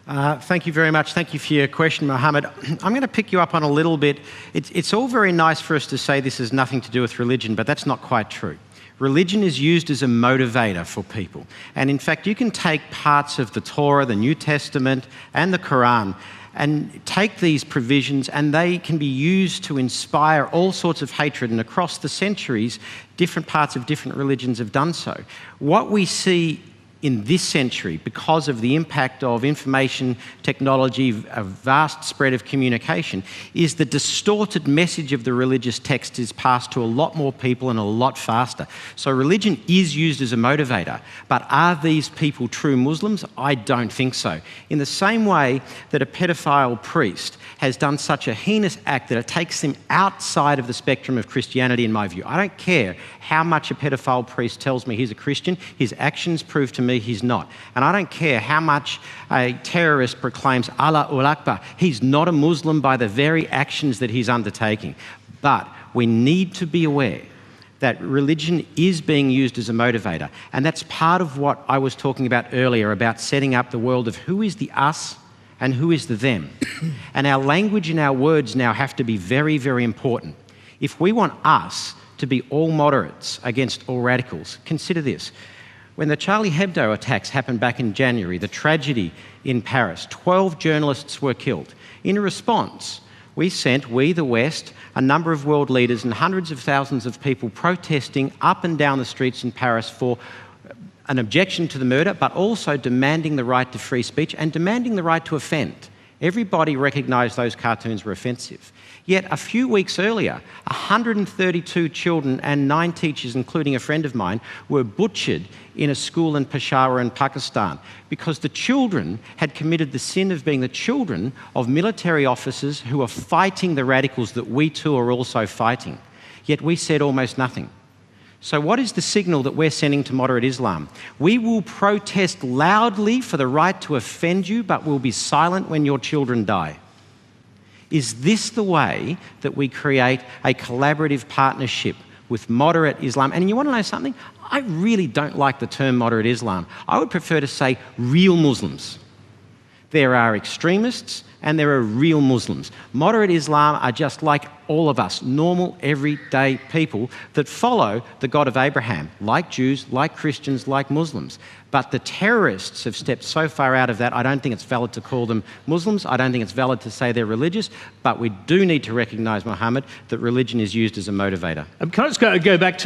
Thank you very much. Thank you for your question, Mohammed. I'm going to pick you up on a little bit. It's all very nice for us to say this has nothing to do with religion, but that's not quite true. Religion is used as a motivator for people. And in fact, you can take parts of the Torah, the New Testament, and the Quran, and take these provisions and they can be used to inspire all sorts of hatred. And across the centuries, different parts of different religions have done so. What we see in this century, because of the impact of information technology, a vast spread of communication, is the distorted message of the religious text is passed to a lot more people and a lot faster. So religion is used as a motivator, but are these people true Muslims? I don't think so. In the same way that a pedophile priest has done such a heinous act that it takes him outside of the spectrum of Christianity, in my view. I don't care how much a pedophile priest tells me he's a Christian, his actions prove to me he's not. And I don't care how much a terrorist proclaims Allahu Akbar, he's not a Muslim by the very actions that he's undertaking. But we need to be aware that religion is being used as a motivator. And that's part of what I was talking about earlier, about setting up the world of who is the us and who is the them. And our language and our words now have to be very, very important. If we want us to be all moderates against all radicals, consider this. When the Charlie Hebdo attacks happened back in January, the tragedy in Paris, 12 journalists were killed. In response, we, the West, a number of world leaders and hundreds of thousands of people protesting up and down the streets in Paris for an objection to the murder, but also demanding the right to free speech and demanding the right to offend. Everybody recognised those cartoons were offensive. Yet a few weeks earlier, 132 children and 9 teachers, including a friend of mine, were butchered in a school in Peshawar in Pakistan because the children had committed the sin of being the children of military officers who are fighting the radicals that we too are also fighting. Yet we said almost nothing. So what is the signal that we're sending to moderate Islam? We will protest loudly for the right to offend you, but we'll be silent when your children die. Is this the way that we create a collaborative partnership with moderate Islam? And you want to know something? I really don't like the term moderate Islam. I would prefer to say real Muslims. There are extremists and there are real Muslims. Moderate Islam are just like all of us, normal, everyday people that follow the God of Abraham, like Jews, like Christians, like Muslims. But the terrorists have stepped so far out of that, I don't think it's valid to call them Muslims. I don't think it's valid to say they're religious. But we do need to recognise, Mohammed, that religion is used as a motivator. Can I just go back to